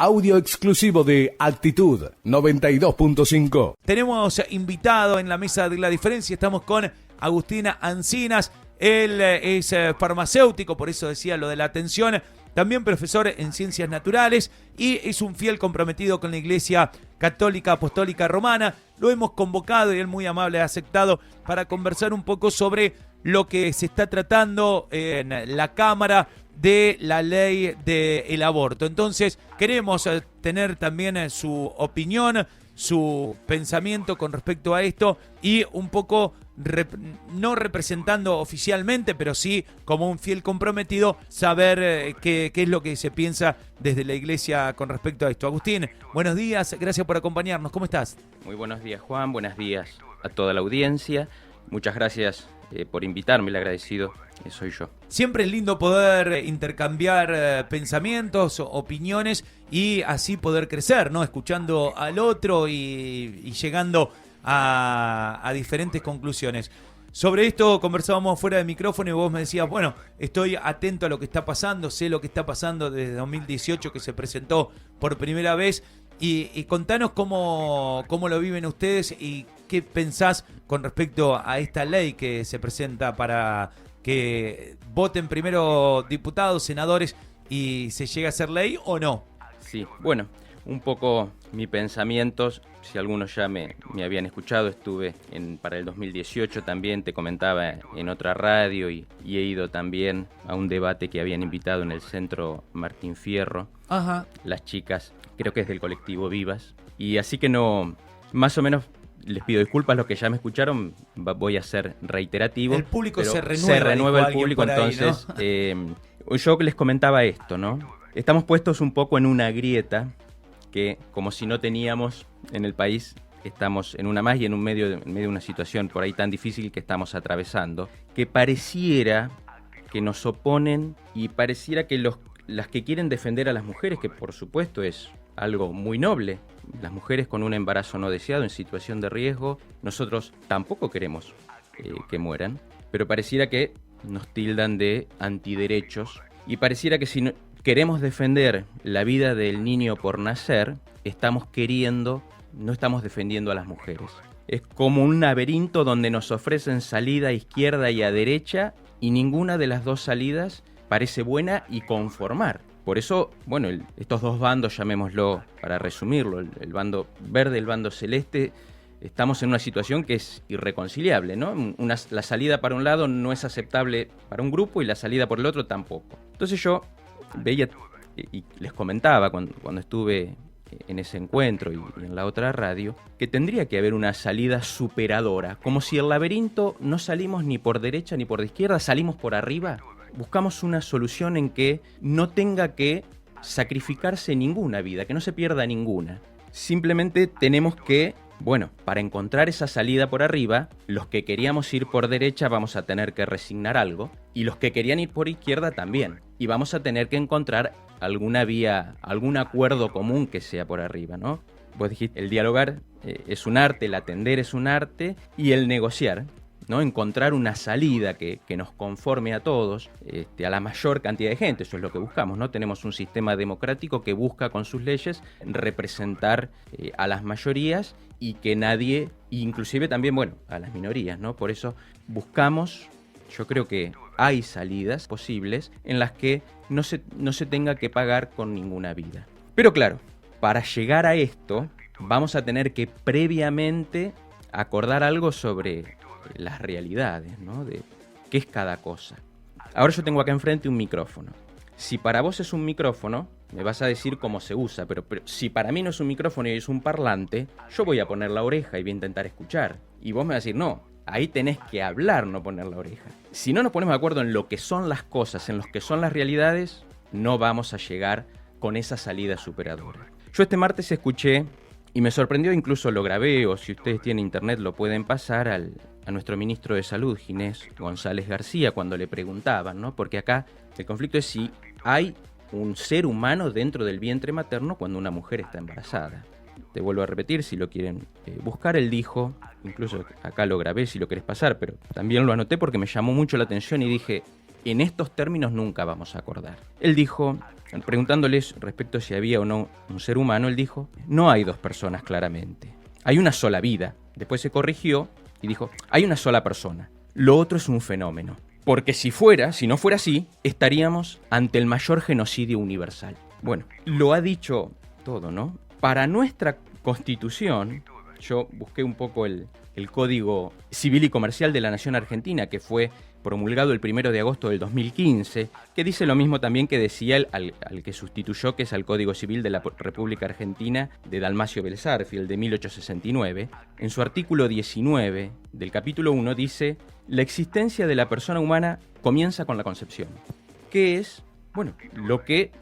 Audio exclusivo de Actitud 92.5. Tenemos invitado en la mesa de la diferencia, estamos con Agustín Ancinas. Él es farmacéutico, por eso decía lo de la atención, también profesor en ciencias naturales y es un fiel comprometido con la Iglesia Católica Apostólica Romana. Lo hemos convocado y él muy amable ha aceptado para conversar un poco sobre lo que se está tratando en la Cámara de la ley del aborto. Entonces queremos tener también su opinión, su pensamiento con respecto a esto y un poco, no representando oficialmente, pero sí como un fiel comprometido, saber qué es lo que se piensa desde la Iglesia con respecto a esto. Agustín, buenos días, gracias por acompañarnos, ¿cómo estás? Muy buenos días, Juan, buenos días a toda la audiencia. Muchas gracias por invitarme, el agradecido soy yo. Siempre es lindo poder intercambiar pensamientos, opiniones y así poder crecer, ¿no? Escuchando al otro y llegando a diferentes conclusiones. Sobre esto conversábamos fuera de micrófono y vos me decías, bueno, estoy atento a lo que está pasando, sé lo que está pasando desde 2018 que se presentó por primera vez y contanos cómo lo viven ustedes y qué pensás con respecto a esta ley que se presenta para que voten primero diputados, senadores y se llegue a ser ley o no. Sí, bueno, un poco mi pensamiento, si algunos ya me habían escuchado, estuve para el 2018 también, te comentaba en otra radio y he ido también a un debate que habían invitado en el Centro Martín Fierro. Ajá. Las chicas, creo que es del colectivo Vivas, y así que no, más o menos les pido disculpas, los que ya me escucharon, voy a ser reiterativo. El público se renueva el público, ahí, entonces, ¿no? Yo les comentaba esto, ¿no? Estamos puestos un poco en una grieta que, como si no teníamos en el país, estamos en una más y en medio de una situación por ahí tan difícil que estamos atravesando, que pareciera que nos oponen y pareciera que las que quieren defender a las mujeres, que por supuesto es algo muy noble, las mujeres con un embarazo no deseado en situación de riesgo, nosotros tampoco queremos que mueran, pero pareciera que nos tildan de antiderechos y pareciera que si no queremos defender la vida del niño por nacer, no estamos defendiendo a las mujeres. Es como un laberinto donde nos ofrecen salida a izquierda y a derecha y ninguna de las dos salidas parece buena y conformar. Por eso, bueno, estos dos bandos, llamémoslo para resumirlo, el bando verde y el bando celeste, estamos en una situación que es irreconciliable, ¿no? La salida para un lado no es aceptable para un grupo y la salida por el otro tampoco. Entonces yo veía y les comentaba cuando estuve en ese encuentro y en la otra radio, que tendría que haber una salida superadora, como si el laberinto no salimos ni por derecha ni por izquierda, salimos por arriba. Buscamos una solución en que no tenga que sacrificarse ninguna vida, que no se pierda ninguna. Simplemente tenemos que, bueno, para encontrar esa salida por arriba, los que queríamos ir por derecha vamos a tener que resignar algo, y los que querían ir por izquierda también. Y vamos a tener que encontrar alguna vía, algún acuerdo común que sea por arriba, ¿no? Vos dijiste, el dialogar es un arte, el atender es un arte, y el negociar, ¿no? Encontrar una salida que nos conforme a todos, a la mayor cantidad de gente, eso es lo que buscamos, ¿no? Tenemos un sistema democrático que busca con sus leyes representar a las mayorías y que nadie, inclusive también, bueno, a las minorías, ¿no? Por eso buscamos, yo creo que hay salidas posibles en las que no se tenga que pagar con ninguna vida. Pero claro, para llegar a esto vamos a tener que previamente acordar algo sobre las realidades, ¿no? De qué es cada cosa. Ahora yo tengo acá enfrente un micrófono. Si para vos es un micrófono, me vas a decir cómo se usa, pero si para mí no es un micrófono y es un parlante, yo voy a poner la oreja y voy a intentar escuchar. Y vos me vas a decir, no, ahí tenés que hablar, no poner la oreja. Si no nos ponemos de acuerdo en lo que son las cosas, en lo que son las realidades, no vamos a llegar con esa salida superadora. Yo este martes escuché, y me sorprendió, incluso lo grabé, o si ustedes tienen internet lo pueden pasar, a nuestro ministro de Salud, Ginés González García, cuando le preguntaban, ¿no? Porque acá el conflicto es si hay un ser humano dentro del vientre materno cuando una mujer está embarazada. Te vuelvo a repetir, si lo quieren buscar, él dijo, incluso acá lo grabé si lo querés pasar, pero también lo anoté porque me llamó mucho la atención y dije, en estos términos nunca vamos a acordar. Él dijo, preguntándoles respecto a si había o no un ser humano, él dijo, no hay dos personas claramente, hay una sola vida. Después se corrigió y dijo, hay una sola persona, lo otro es un fenómeno. Porque si no fuera así, estaríamos ante el mayor genocidio universal. Bueno, lo ha dicho todo, ¿no? Para nuestra Constitución, yo busqué un poco el Código Civil y Comercial de la Nación Argentina, que fue promulgado el 1 de agosto del 2015, que dice lo mismo también que decía al que sustituyó, que es al Código Civil de la República Argentina de Dalmacio Belzarfi, el de 1869. En su artículo 19 del capítulo 1 dice: la existencia de la persona humana comienza con la concepción, que es, bueno, lo que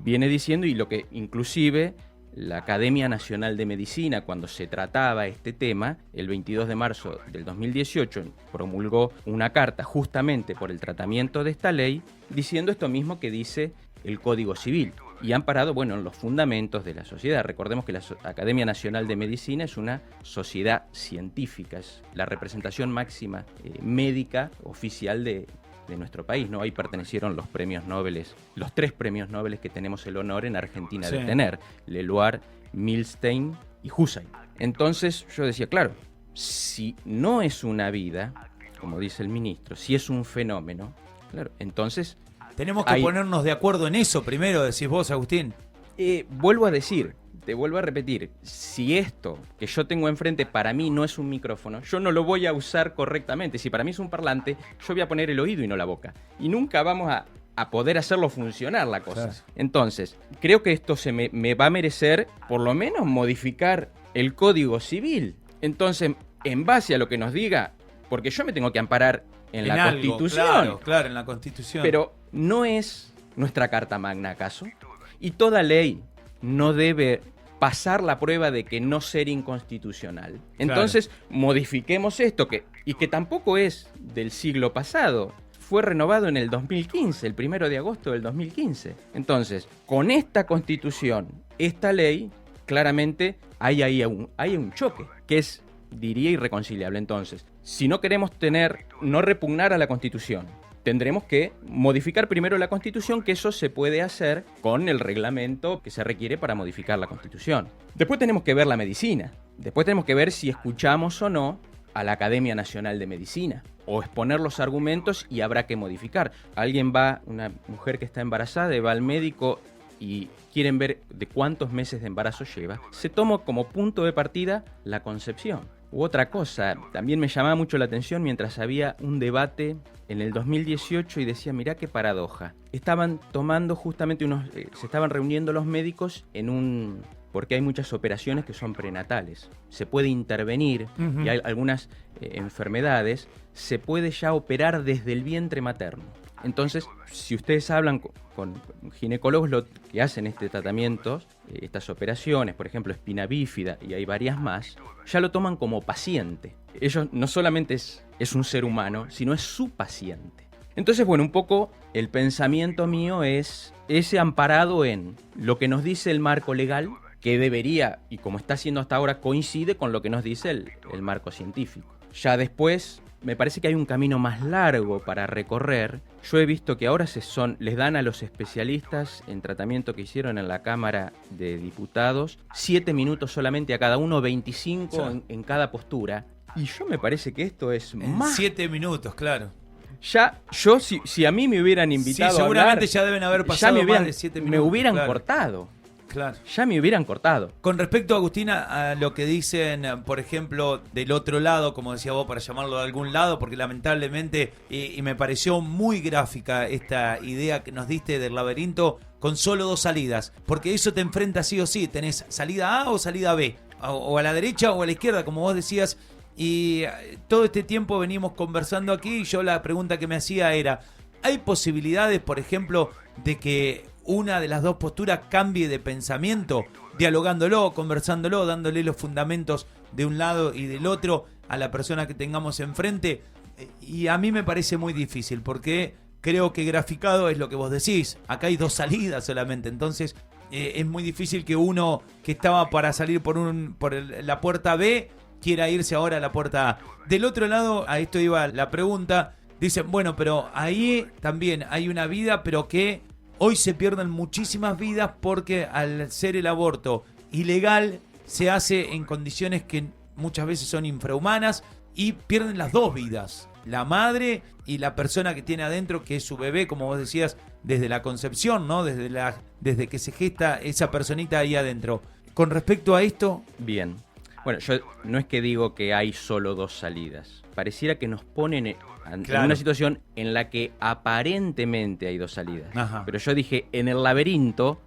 viene diciendo y lo que inclusive la Academia Nacional de Medicina, cuando se trataba este tema, el 22 de marzo del 2018, promulgó una carta justamente por el tratamiento de esta ley, diciendo esto mismo que dice el Código Civil. Y han parado, bueno, en los fundamentos de la sociedad. Recordemos que la Academia Nacional de Medicina es una sociedad científica, es la representación máxima médica oficial de nuestro país, ¿no? Ahí pertenecieron los premios Nobel, los 3 premios Nobel que tenemos el honor en Argentina de tener, Leloir, Milstein y Hussein. Entonces yo decía, claro, si no es una vida, como dice el ministro, si es un fenómeno, claro, entonces tenemos que ponernos de acuerdo en eso primero, decís vos, Agustín. Vuelvo a decir, te vuelvo a repetir, si esto que yo tengo enfrente para mí no es un micrófono, yo no lo voy a usar correctamente. Si para mí es un parlante, yo voy a poner el oído y no la boca. Y nunca vamos a poder hacerlo funcionar la cosa. Claro. Entonces, creo que esto me va a merecer, por lo menos, modificar el Código Civil. Entonces, en base a lo que nos diga, porque yo me tengo que amparar en la algo, Constitución. Claro, en la Constitución. Pero ¿no es nuestra Carta Magna acaso? Y toda ley no debe pasar la prueba de que no ser inconstitucional. Entonces, modifiquemos esto, que tampoco es del siglo pasado. Fue renovado en el 2015, el 1 de agosto del 2015. Entonces, con esta Constitución, esta ley, claramente hay un choque, que es, diría, irreconciliable. Entonces, si no queremos no repugnar a la Constitución, tendremos que modificar primero la Constitución, que eso se puede hacer con el reglamento que se requiere para modificar la Constitución. Después tenemos que ver la medicina. Después tenemos que ver si escuchamos o no a la Academia Nacional de Medicina, o exponer los argumentos y habrá que modificar. Una mujer que está embarazada va al médico y quieren ver de cuántos meses de embarazo lleva. Se toma como punto de partida la concepción. U otra cosa, también me llamaba mucho la atención mientras había un debate en el 2018 y decía, mirá qué paradoja. Estaban tomando justamente se estaban reuniendo los médicos porque hay muchas operaciones que son prenatales. Se puede intervenir y hay algunas enfermedades, se puede ya operar desde el vientre materno. Entonces, si ustedes hablan con ginecólogos que hacen este tratamiento, estas operaciones, por ejemplo, espina bífida, y hay varias más, ya lo toman como paciente. Ellos no solamente es un ser humano, sino es su paciente. Entonces, bueno, un poco el pensamiento mío es ese amparado en lo que nos dice el marco legal, que debería, y como está haciendo hasta ahora, coincide con lo que nos dice el marco científico. Ya después, me parece que hay un camino más largo para recorrer. Yo he visto que ahora les dan a los especialistas en tratamiento que hicieron en la Cámara de Diputados 7 minutos solamente a cada uno, 25 en cada postura. Y yo me parece que esto es más... 7 minutos, claro. Ya, si a mí me hubieran invitado seguramente a hablar, ya deben haber pasado más de 7 minutos. Me hubieran cortado. Claro. Ya me hubieran cortado. Con respecto, Agustina, a lo que dicen, por ejemplo, del otro lado, como decía vos, para llamarlo de algún lado, porque lamentablemente, y me pareció muy gráfica esta idea que nos diste del laberinto, con solo 2 salidas, porque eso te enfrenta sí o sí, tenés salida A o salida B, o a la derecha o a la izquierda, como vos decías, y todo este tiempo venimos conversando aquí, y yo la pregunta que me hacía era, ¿hay posibilidades, por ejemplo, de que una de las dos posturas cambie de pensamiento, dialogándolo, conversándolo, dándole los fundamentos de un lado y del otro a la persona que tengamos enfrente? Y a mí me parece muy difícil, porque creo que graficado es lo que vos decís. Acá hay 2 salidas solamente, entonces es muy difícil que uno que estaba para salir por la puerta B quiera irse ahora a la puerta A. Del otro lado, a esto iba la pregunta, dicen, bueno, pero ahí también hay una vida, pero que hoy se pierden muchísimas vidas porque al ser el aborto ilegal se hace en condiciones que muchas veces son infrahumanas y pierden las dos vidas, la madre y la persona que tiene adentro, que es su bebé, como vos decías, desde la concepción, ¿no? Desde que se gesta esa personita ahí adentro. Con respecto a esto... Bien. Bueno, yo no es que digo que hay solo dos salidas. Pareciera que nos ponen en una situación en la que aparentemente hay dos salidas. Ajá. Pero yo dije, en el laberinto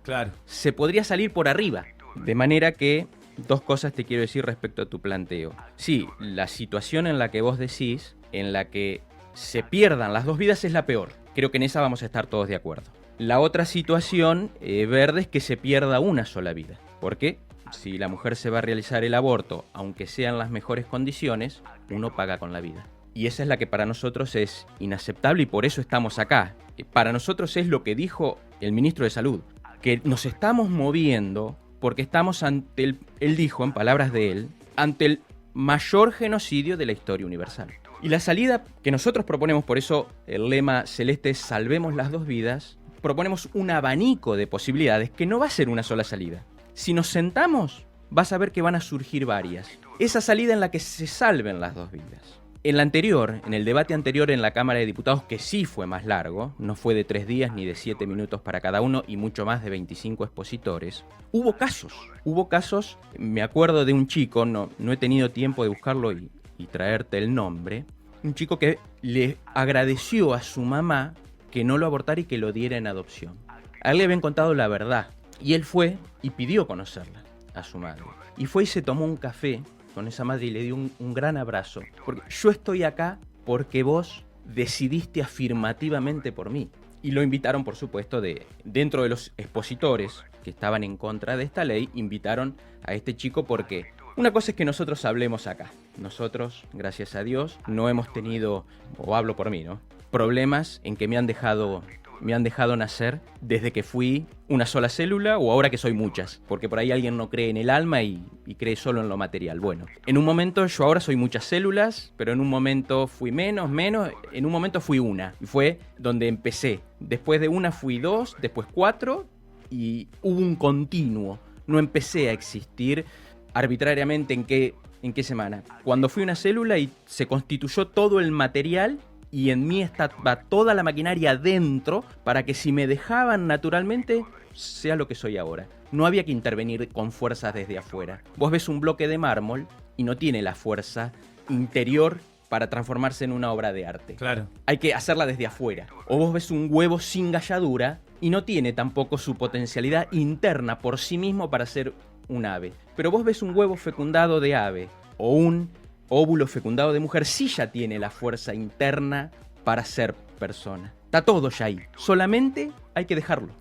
se podría salir por arriba. De manera que dos cosas te quiero decir respecto a tu planteo. Sí, la situación en la que vos decís, en la que se pierdan las dos vidas, es la peor. Creo que en esa vamos a estar todos de acuerdo. La otra situación, verde, es que se pierda una sola vida. ¿Por qué? Si la mujer se va a realizar el aborto, aunque sean las mejores condiciones, uno paga con la vida. Y esa es la que para nosotros es inaceptable y por eso estamos acá. Para nosotros es lo que dijo el ministro de Salud, que nos estamos moviendo porque estamos ante él dijo, en palabras de él, ante el mayor genocidio de la historia universal. Y la salida que nosotros proponemos, por eso el lema celeste es salvemos las dos vidas, proponemos un abanico de posibilidades que no va a ser una sola salida. Si nos sentamos, vas a ver que van a surgir varias. Esa salida en la que se salven las dos vidas. En el debate anterior en la Cámara de Diputados, que sí fue más largo, no fue de 3 días ni de 7 minutos para cada uno y mucho más de 25 expositores, hubo casos, me acuerdo de un chico, no he tenido tiempo de buscarlo y traerte el nombre, un chico que le agradeció a su mamá que no lo abortara y que lo diera en adopción. A él le habían contado la verdad y él fue y pidió conocerla a su madre. Y fue y se tomó un café con esa madre y le dio un gran abrazo. Porque yo estoy acá porque vos decidiste afirmativamente por mí. Y lo invitaron, por supuesto, dentro de los expositores que estaban en contra de esta ley, invitaron a este chico porque una cosa es que nosotros hablemos acá. Nosotros, gracias a Dios, no hemos tenido, o hablo por mí, ¿no?, problemas en que me han dejado nacer desde que fui una sola célula o ahora que soy muchas, porque por ahí alguien no cree en el alma y cree solo en lo material. Bueno, en un momento yo ahora soy muchas células, pero en un momento fui menos, en un momento fui una, y fue donde empecé. Después de una fui 2, después 4 y hubo un continuo. No empecé a existir arbitrariamente en qué semana. Cuando fui una célula y se constituyó todo el material y en mí estaba toda la maquinaria dentro para que si me dejaban naturalmente sea lo que soy ahora. No había que intervenir con fuerzas desde afuera. Vos ves un bloque de mármol y no tiene la fuerza interior para transformarse en una obra de arte. Claro. Hay que hacerla desde afuera. O vos ves un huevo sin galladura y no tiene tampoco su potencialidad interna por sí mismo para ser un ave. Pero vos ves un huevo fecundado de ave o un óvulo fecundado de mujer, sí ya tiene la fuerza interna para ser persona. Está todo ya ahí. Solamente hay que dejarlo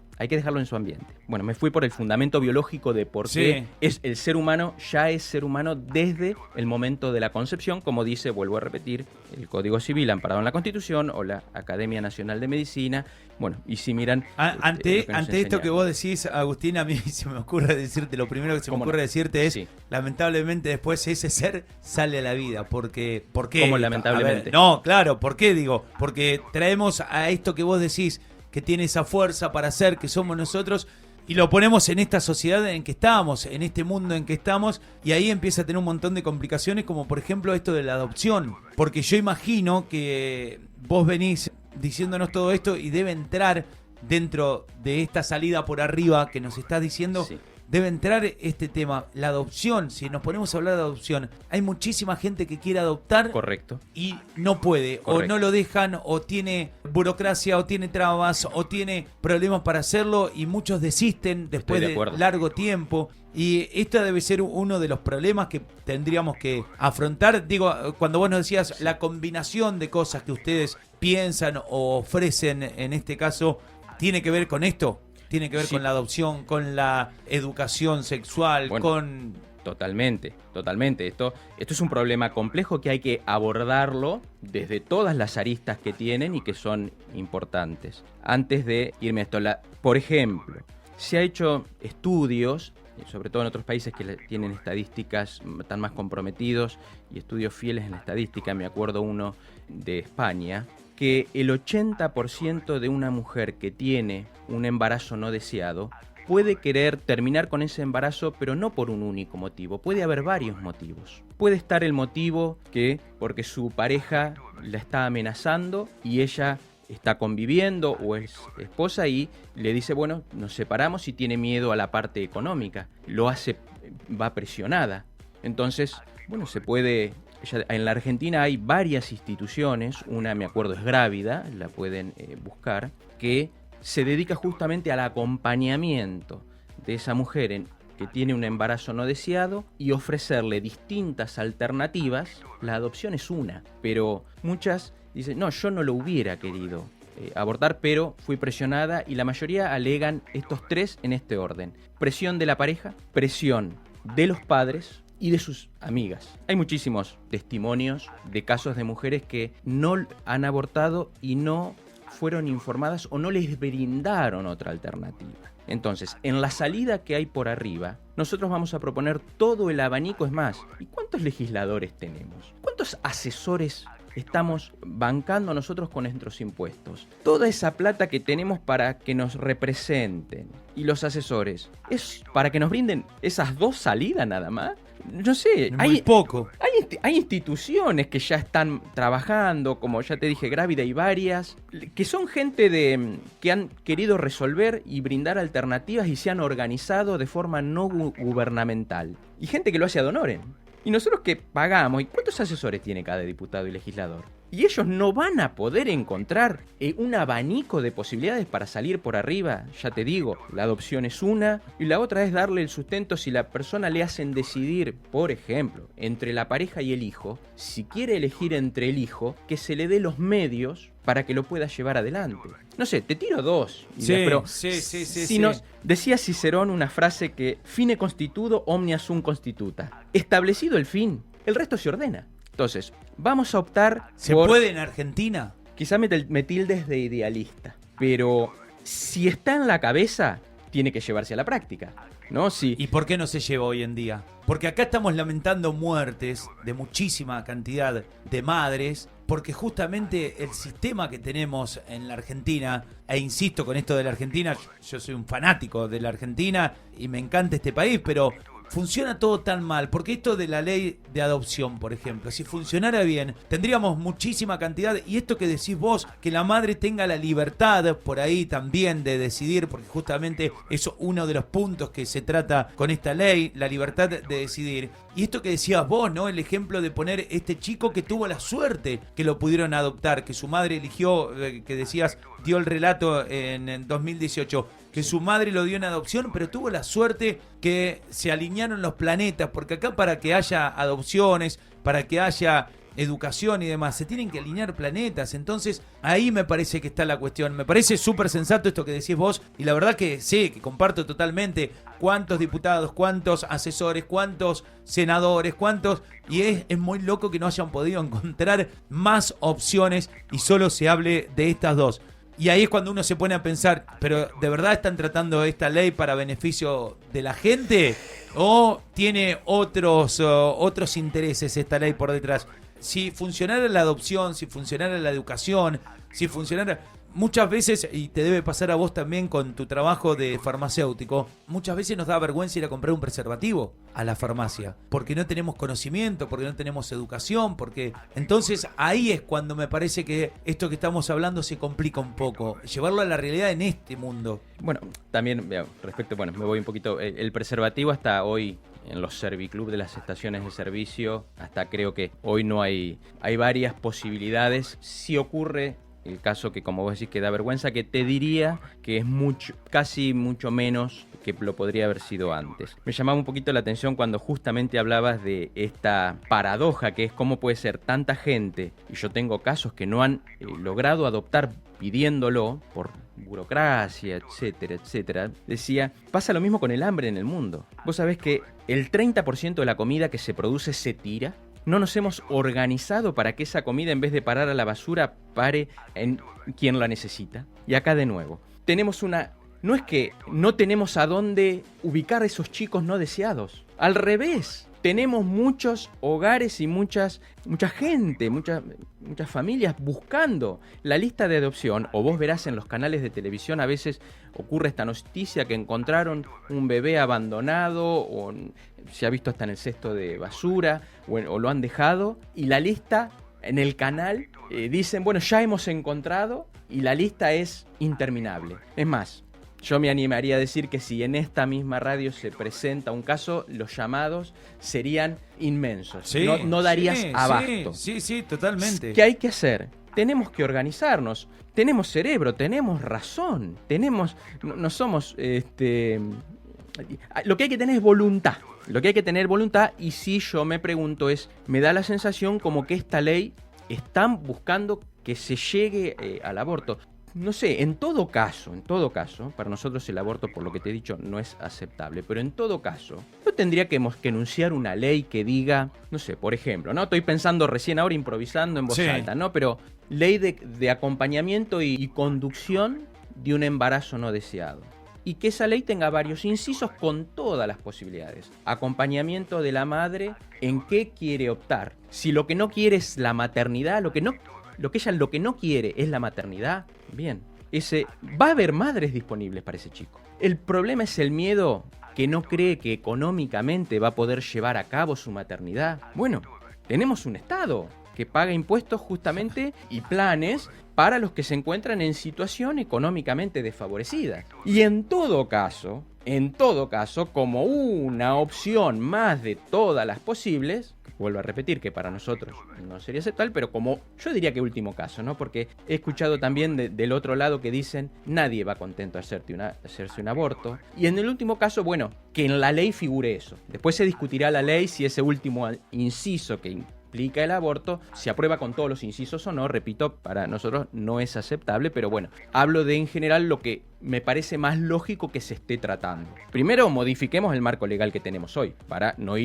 en su ambiente. Bueno, me fui por el fundamento biológico de por qué es el ser humano, ya es ser humano desde el momento de la concepción, como dice, vuelvo a repetir, el Código Civil amparado en la Constitución o la Academia Nacional de Medicina. Bueno, y si miran... Ante esto que vos decís, Agustín, a mí se me ocurre decirte, lo primero que se me ocurre decirte es, lamentablemente después ese ser sale a la vida. ¿Por qué? ¿Cómo lamentablemente? Ver, no, claro, ¿por qué digo? Porque traemos a esto que vos decís, que tiene esa fuerza para ser, que somos nosotros, y lo ponemos en esta sociedad en que estamos, en este mundo en que estamos, y ahí empieza a tener un montón de complicaciones, como por ejemplo esto de la adopción. Porque yo imagino que vos venís diciéndonos todo esto y debe entrar dentro de esta salida por arriba que nos estás diciendo, debe entrar este tema, la adopción. Si nos ponemos a hablar de adopción, hay muchísima gente que quiere adoptar. Correcto. Y no puede, o no lo dejan, o tiene burocracia, o tiene trabas, o tiene problemas para hacerlo, y muchos desisten después de largo tiempo. Y esto debe ser uno de los problemas que tendríamos que afrontar. Digo, cuando vos nos decías la combinación de cosas que ustedes piensan o ofrecen, en este caso, ¿tiene que ver con esto? Tiene que ver con la adopción, con la educación sexual, con... Totalmente. Esto es un problema complejo que hay que abordarlo desde todas las aristas que tienen y que son importantes. Antes de irme a esto, por ejemplo, se ha hecho estudios, sobre todo en otros países que tienen estadísticas, están más comprometidos y estudios fieles en la estadística. Me acuerdo uno de España, que el 80% de una mujer que tiene un embarazo no deseado puede querer terminar con ese embarazo, pero no por un único motivo. Puede haber varios motivos. Puede estar el motivo que porque su pareja la está amenazando y ella está conviviendo o es esposa y le dice, bueno, nos separamos, y tiene miedo a la parte económica. Lo hace, va presionada. Entonces, bueno, se puede... En la Argentina hay varias instituciones, una me acuerdo es Grávida, la pueden buscar, que se dedica justamente al acompañamiento de esa mujer que tiene un embarazo no deseado y ofrecerle distintas alternativas. La adopción es una, pero muchas dicen, no, yo no lo hubiera querido abortar, pero fui presionada, y la mayoría alegan estos tres en este orden: presión de la pareja, presión de los padres y de sus amigas. Hay muchísimos testimonios de casos de mujeres que no han abortado y no fueron informadas o no les brindaron otra alternativa. Entonces, en la salida que hay por arriba, nosotros vamos a proponer todo el abanico. Es más, ¿y cuántos legisladores tenemos? ¿Cuántos asesores estamos bancando nosotros con nuestros impuestos? Toda esa plata que tenemos para que nos representen y los asesores, ¿es para que nos brinden esas dos salidas nada más? No sé, Muy poco. Hay instituciones que ya están trabajando, como ya te dije, Grávida y varias, que son gente que han querido resolver y brindar alternativas y se han organizado de forma no gubernamental. Y gente que lo hace ad honorem. Y nosotros que pagamos, ¿y cuántos asesores tiene cada diputado y legislador? Y ellos no van a poder encontrar un abanico de posibilidades para salir por arriba. Ya te digo, la adopción es una, y la otra es darle el sustento si la persona le hacen decidir, por ejemplo, entre la pareja y el hijo. Si quiere elegir entre el hijo, que se le dé los medios para que lo pueda llevar adelante. No sé, te tiro dos. Sí. Decía Cicerón una frase que fine constitudo omnia sum constituta. Establecido el fin, el resto se ordena. Entonces, vamos a optar ¿Se puede en Argentina? Quizá me tildes de idealista, pero si está en la cabeza, tiene que llevarse a la práctica, ¿no? Sí. ¿Y por qué no se lleva hoy en día? Porque acá estamos lamentando muertes de muchísima cantidad de madres, porque justamente el sistema que tenemos en la Argentina, e insisto con esto de la Argentina, yo soy un fanático de la Argentina y me encanta este país, pero funciona todo tan mal, porque esto de la ley de adopción, por ejemplo, si funcionara bien, tendríamos muchísima cantidad, y esto que decís vos, que la madre tenga la libertad por ahí también de decidir, porque justamente eso es uno de los puntos que se trata con esta ley, la libertad de decidir. Y esto que decías vos, ¿no? El ejemplo de poner este chico que tuvo la suerte que lo pudieron adoptar, que su madre eligió, que decías, dio el relato en 2018, que su madre lo dio en adopción, pero tuvo la suerte que se alinearon los planetas, porque acá para que haya adopciones, para que haya educación y demás, se tienen que alinear planetas. Entonces ahí me parece que está la cuestión. Me parece súper sensato esto que decís vos, y la verdad que sí, que comparto totalmente. Cuántos diputados, cuántos asesores, cuántos senadores, cuántos... Y es muy loco que no hayan podido encontrar más opciones y solo se hable de estas dos. Y ahí es cuando uno se pone a pensar, ¿pero de verdad están tratando esta ley para beneficio de la gente? ¿O tiene otros intereses esta ley por detrás? Si funcionara la adopción, si funcionara la educación, si funcionara... Muchas veces, y te debe pasar a vos también con tu trabajo de farmacéutico, muchas veces nos da vergüenza ir a comprar un preservativo a la farmacia, porque no tenemos conocimiento, porque no tenemos educación, porque... Entonces ahí es cuando me parece que esto que estamos hablando se complica un poco, llevarlo a la realidad en este mundo. Bueno, también respecto, me voy un poquito, el preservativo hasta hoy en los serviclub de las estaciones de servicio, hasta creo que hoy no hay varias posibilidades. Si ocurre el caso que, como vos decís, que da vergüenza, que te diría que es casi mucho menos que lo podría haber sido antes. Me llamaba un poquito la atención cuando justamente hablabas de esta paradoja que es cómo puede ser tanta gente, y yo tengo casos que no han logrado adoptar pidiéndolo por burocracia, etcétera, etcétera. Decía, pasa lo mismo con el hambre en el mundo. Vos sabés que el 30% de la comida que se produce se tira. No nos hemos organizado para que esa comida, en vez de parar a la basura, pare en quien la necesita. Y acá de nuevo, tenemos no es que no tenemos a dónde ubicar a esos chicos no deseados. Al revés, tenemos muchos hogares y mucha gente, muchas familias buscando la lista de adopción, o vos verás en los canales de televisión a veces ocurre esta noticia que encontraron un bebé abandonado, o se ha visto hasta en el cesto de basura, o lo han dejado, y la lista en el canal dicen, bueno, ya hemos encontrado, y la lista es interminable. Es más, yo me animaría a decir que si en esta misma radio se presenta un caso, los llamados serían inmensos. Sí, no darías abasto. Sí, totalmente. ¿Qué hay que hacer? Tenemos que organizarnos. Tenemos cerebro, tenemos razón. No somos... Lo que hay que tener es voluntad. Lo que hay que tener voluntad, y si yo me pregunto me da la sensación como que esta ley están buscando que se llegue al aborto. No sé, en todo caso, para nosotros el aborto, por lo que te he dicho, no es aceptable, pero en todo caso, ¿no tendríamos que enunciar una ley que diga, no sé, por ejemplo, ¿no? Estoy pensando recién ahora, improvisando en voz alta, ¿no? Pero ley de acompañamiento y conducción de un embarazo no deseado. Y que esa ley tenga varios incisos con todas las posibilidades. Acompañamiento de la madre en qué quiere optar. Si lo que no quiere es la maternidad, lo que ella no quiere es la maternidad, bien, va a haber madres disponibles para ese chico. El problema es el miedo que no cree que económicamente va a poder llevar a cabo su maternidad. Bueno, tenemos un Estado que paga impuestos justamente y planes para los que se encuentran en situación económicamente desfavorecida. Y en todo caso, como una opción más de todas las posibles, vuelvo a repetir que para nosotros no sería aceptable, pero como yo diría que último caso, ¿no? Porque he escuchado también del otro lado que dicen nadie va contento a hacerse un aborto. Y en el último caso, bueno, que en la ley figure eso. Después se discutirá la ley si ese último inciso que implica el aborto se aprueba con todos los incisos o no. Repito, para nosotros no es aceptable, pero bueno, hablo de en general lo que me parece más lógico que se esté tratando. Primero, modifiquemos el marco legal que tenemos hoy, para no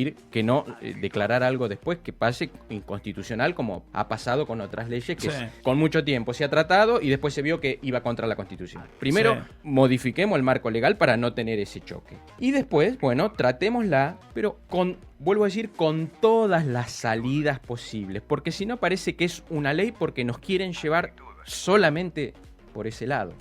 declarar algo después que pase inconstitucional, como ha pasado con otras leyes que con mucho tiempo se ha tratado y después se vio que iba contra la Constitución. Primero, modifiquemos el marco legal para no tener ese choque. Y después, bueno, tratémosla, pero vuelvo a decir, con todas las salidas posibles, porque si no parece que es una ley porque nos quieren llevar solamente por ese lado.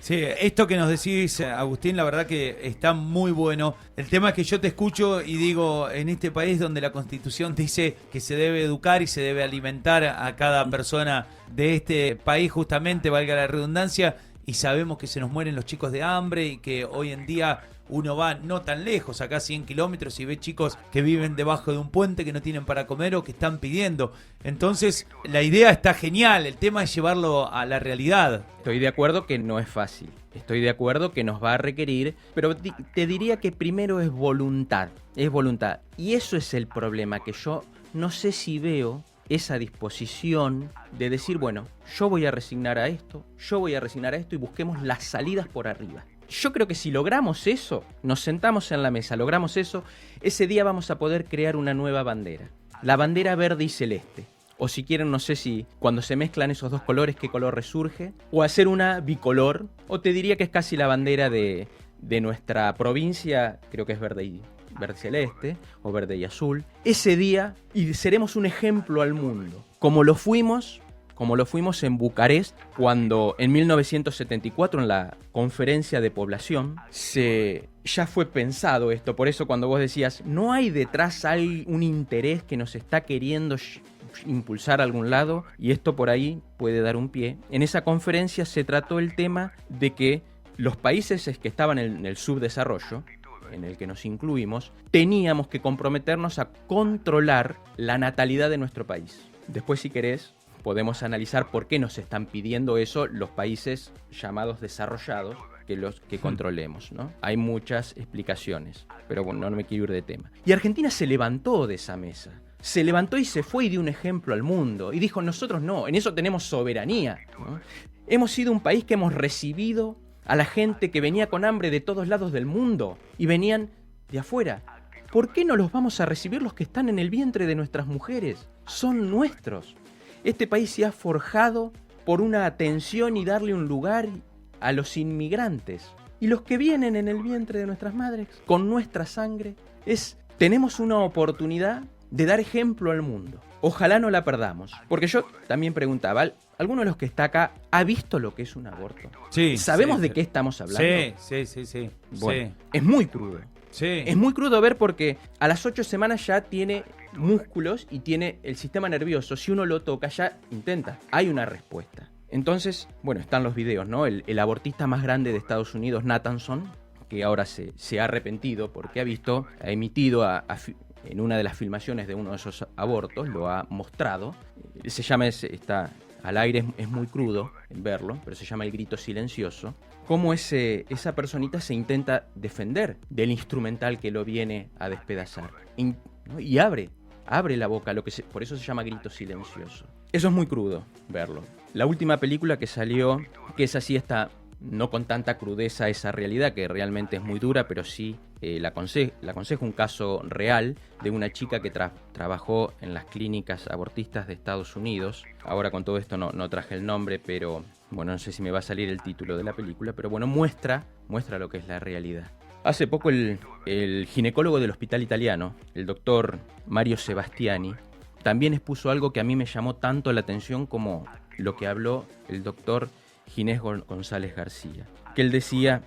Sí, esto que nos decís, Agustín, la verdad que está muy bueno. El tema es que yo te escucho y digo, en este país donde la Constitución dice que se debe educar y se debe alimentar a cada persona de este país, justamente, valga la redundancia, y sabemos que se nos mueren los chicos de hambre y que hoy en día uno va no tan lejos, acá 100 kilómetros, y ve chicos que viven debajo de un puente, que no tienen para comer o que están pidiendo. Entonces, la idea está genial, el tema es llevarlo a la realidad. Estoy de acuerdo que no es fácil, estoy de acuerdo que nos va a requerir, pero te diría que primero es voluntad. Y eso es el problema, que yo no sé si veo esa disposición de decir, bueno, yo voy a resignar a esto y busquemos las salidas por arriba. Yo creo que si logramos eso, nos sentamos en la mesa, logramos eso, ese día vamos a poder crear una nueva bandera. La bandera verde y celeste. O si quieren, no sé si cuando se mezclan esos dos colores, qué color resurge. O hacer una bicolor. O te diría que es casi la bandera de nuestra provincia, creo que es verde y celeste, o verde y azul. Ese día, y seremos un ejemplo al mundo. Como lo fuimos en Bucarest, cuando en 1974, en la conferencia de población, ya fue pensado esto. Por eso cuando vos decías, no hay detrás un interés que nos está queriendo impulsar a algún lado, y esto por ahí puede dar un pie. En esa conferencia se trató el tema de que los países que estaban en el subdesarrollo, en el que nos incluimos, teníamos que comprometernos a controlar la natalidad de nuestro país. Después, si querés, podemos analizar por qué nos están pidiendo eso los países llamados desarrollados, que controlemos, ¿no? Hay muchas explicaciones, pero bueno, no me quiero ir de tema. Y Argentina se levantó de esa mesa. Se levantó y se fue y dio un ejemplo al mundo. Y dijo, nosotros no, en eso tenemos soberanía, ¿no? Hemos sido un país que hemos recibido a la gente que venía con hambre de todos lados del mundo y venían de afuera. ¿Por qué no los vamos a recibir los que están en el vientre de nuestras mujeres? Son nuestros. Este país se ha forjado por una atención y darle un lugar a los inmigrantes. Y los que vienen en el vientre de nuestras madres, con nuestra sangre, es tenemos una oportunidad de dar ejemplo al mundo. Ojalá no la perdamos. Porque yo también preguntaba, ¿alguno de los que está acá ha visto lo que es un aborto? Sí. ¿Sabemos de qué estamos hablando? Sí. Bueno, Sí. es muy crudo. Sí. Es muy crudo ver porque a las 8 semanas ya tiene músculos y tiene el sistema nervioso. Si uno lo toca, ya intenta. Hay una respuesta. Entonces, bueno, están los videos, ¿no? El abortista más grande de Estados Unidos, Nathanson, que ahora se ha arrepentido porque ha emitido en una de las filmaciones de uno de esos abortos, lo ha mostrado. Se llama, está al aire, es muy crudo verlo, pero se llama El grito silencioso. Cómo esa personita se intenta defender del instrumental que lo viene a despedazar. ¿No? Y abre la boca, por eso se llama grito silencioso. Eso es muy crudo verlo. La última película que salió, que es así, está no con tanta crudeza esa realidad, que realmente es muy dura, pero sí la aconsejo un caso real de una chica que trabajó en las clínicas abortistas de Estados Unidos. Ahora con todo esto no traje el nombre, pero bueno, no sé si me va a salir el título de la película, pero bueno, muestra lo que es la realidad. Hace poco el ginecólogo del hospital italiano, el doctor Mario Sebastiani, también expuso algo que a mí me llamó tanto la atención como lo que habló el doctor Ginés González García, que él decía,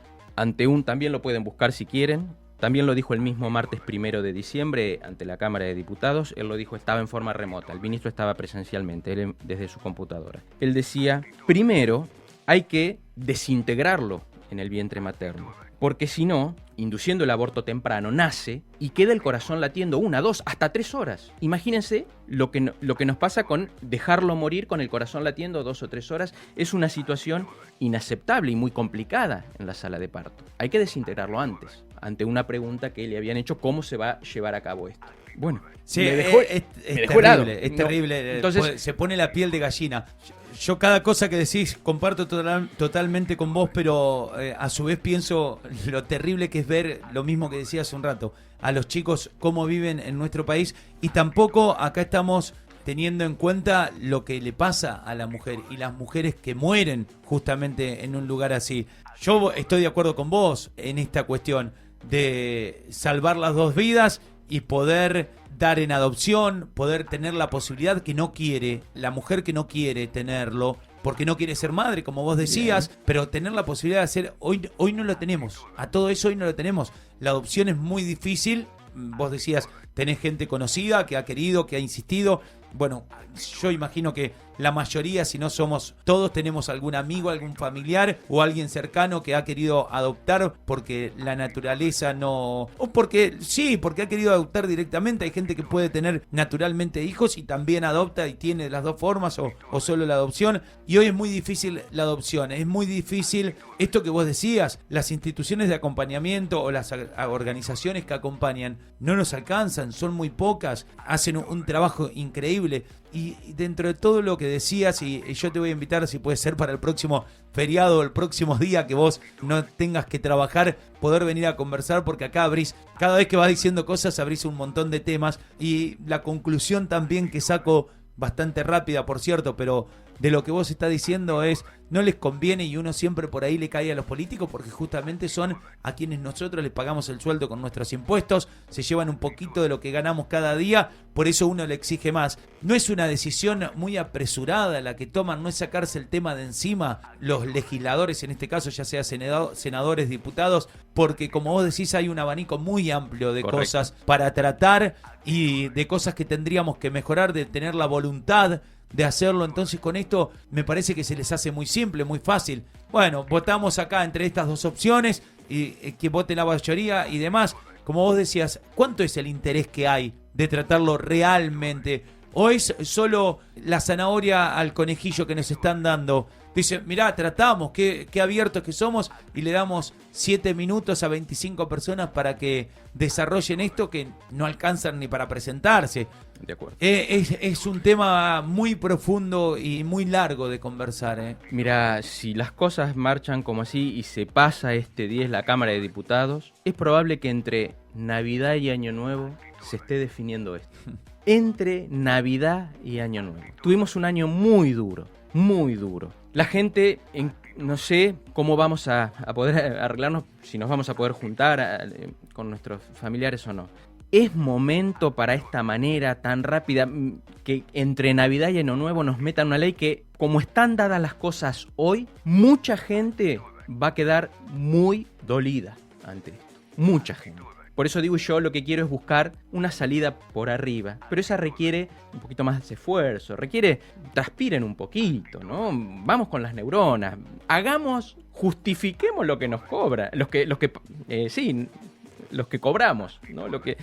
también lo pueden buscar si quieren, también lo dijo el mismo martes 1 de diciembre ante la Cámara de Diputados, él lo dijo, estaba en forma remota, el ministro estaba presencialmente, él desde su computadora. Él decía, primero hay que desintegrarlo en el vientre materno, porque si no, induciendo el aborto temprano, nace y queda el corazón latiendo 1, 2, hasta 3 horas. Imagínense lo que nos pasa con dejarlo morir con el corazón latiendo 2 o 3 horas. Es una situación inaceptable y muy complicada en la sala de parto. Hay que desintegrarlo antes, ante una pregunta que le habían hecho, ¿cómo se va a llevar a cabo esto? Bueno, sí, me dejó terrible, es no, terrible. entonces, se pone la piel de gallina. Yo cada cosa que decís comparto totalmente con vos, pero a su vez pienso lo terrible que es ver lo mismo que decía hace un rato, a los chicos cómo viven en nuestro país, y tampoco acá estamos teniendo en cuenta lo que le pasa a la mujer y las mujeres que mueren justamente en un lugar así. Yo estoy de acuerdo con vos en esta cuestión de salvar las dos vidas y poder dar en adopción, poder tener la posibilidad que no quiere, la mujer que no quiere tenerlo, porque no quiere ser madre, como vos decías, bien, pero tener la posibilidad de hacer, hoy no lo tenemos, a todo eso hoy no lo tenemos. La adopción es muy difícil, vos decías, tenés gente conocida que ha querido, que ha insistido. Bueno, yo imagino que la mayoría, si no somos todos, tenemos algún amigo, algún familiar o alguien cercano que ha querido adoptar porque la naturaleza no... O porque ha querido adoptar directamente. Hay gente que puede tener naturalmente hijos y también adopta y tiene de las dos formas o solo la adopción. Y hoy es muy difícil la adopción, es muy difícil esto que vos decías, las instituciones de acompañamiento o las organizaciones que acompañan no nos alcanzan, son muy pocas, hacen un trabajo increíble. Y dentro de todo lo que decías, y yo te voy a invitar, si puede ser para el próximo feriado, el próximo día que vos no tengas que trabajar, poder venir a conversar, porque acá abrís, cada vez que vas diciendo cosas, abrís un montón de temas. Y la conclusión también que saco, bastante rápida por cierto, pero de lo que vos estás diciendo es, no les conviene, y uno siempre por ahí le cae a los políticos porque justamente son a quienes nosotros les pagamos el sueldo con nuestros impuestos, se llevan un poquito de lo que ganamos cada día, por eso uno le exige más. No es una decisión muy apresurada la que toman, no es sacarse el tema de encima los legisladores, en este caso ya sea senadores, diputados, porque como vos decís hay un abanico muy amplio de correcto, cosas para tratar y de cosas que tendríamos que mejorar, de tener la voluntad de hacerlo. Entonces con esto me parece que se les hace muy simple, muy fácil. Bueno, votamos acá entre estas dos opciones y que vote la mayoría y demás. Como vos decías, ¿cuánto es el interés que hay de tratarlo realmente? ¿O es solo la zanahoria al conejillo que nos están dando? Dice, mirá, tratamos, qué abiertos que somos, y le damos 7 minutos a 25 personas para que desarrollen esto que no alcanzan ni para presentarse. De acuerdo. Es un tema muy profundo y muy largo de conversar. Mira, si las cosas marchan como así y se pasa este 10 la Cámara de Diputados, es probable que entre Navidad y Año Nuevo se esté definiendo esto. Entre Navidad y Año Nuevo. Tuvimos un año muy duro, muy duro. La gente, no sé cómo vamos a poder arreglarnos, si nos vamos a poder juntar con nuestros familiares o no. ¿Es momento para esta manera tan rápida que entre Navidad y Año Nuevo nos metan una ley que, como están dadas las cosas hoy, mucha gente va a quedar muy dolida ante esto? Mucha gente. Por eso digo, yo lo que quiero es buscar una salida por arriba, pero esa requiere un poquito más de esfuerzo, transpiren un poquito, ¿no? Vamos con las neuronas, justifiquemos lo que nos cobra, los que cobramos, ¿no? Lo que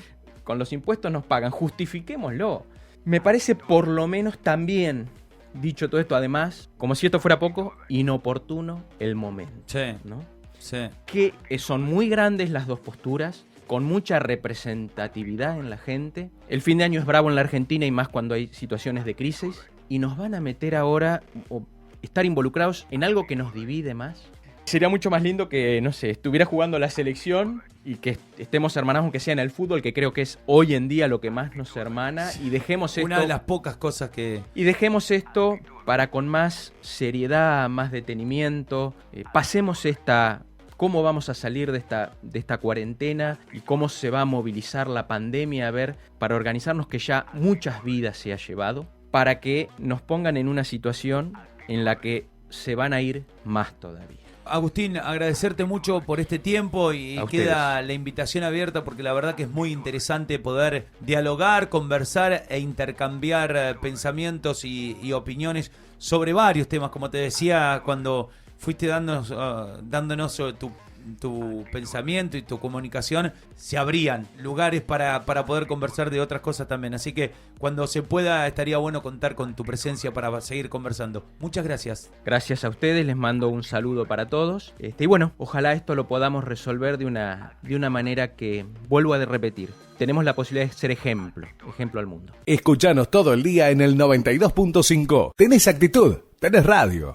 con los impuestos nos pagan, justifiquémoslo. Me parece, por lo menos, también, dicho todo esto, además, como si esto fuera poco, inoportuno el momento. Sí, ¿no? sí. Que son muy grandes las dos posturas, con mucha representatividad en la gente. El fin de año es bravo en la Argentina y más cuando hay situaciones de crisis. Y nos van a meter ahora, o estar involucrados en algo que nos divide más. Sería mucho más lindo que, no sé, estuviera jugando la selección y que estemos hermanados, aunque sea en el fútbol, que creo que es hoy en día lo que más nos hermana, y dejemos esto... Una de las pocas cosas que... Y dejemos esto para con más seriedad, más detenimiento, pasemos cómo vamos a salir de esta cuarentena y cómo se va a movilizar la pandemia, para organizarnos, que ya muchas vidas se ha llevado, para que nos pongan en una situación en la que se van a ir más todavía. Agustín, agradecerte mucho por este tiempo y A queda ustedes. la invitación abierta, porque la verdad que es muy interesante poder dialogar, conversar e intercambiar pensamientos y opiniones sobre varios temas. Como te decía, cuando fuiste dándonos tu pensamiento y tu comunicación, se abrían lugares para poder conversar de otras cosas también. Así que cuando se pueda, estaría bueno contar con tu presencia para seguir conversando. Muchas gracias. Gracias a ustedes, les mando un saludo para todos. Y bueno, ojalá esto lo podamos resolver de una manera que, vuelvo a repetir, tenemos la posibilidad de ser ejemplo al mundo. Escuchanos todo el día en el 92.5. Tenés actitud, tenés radio.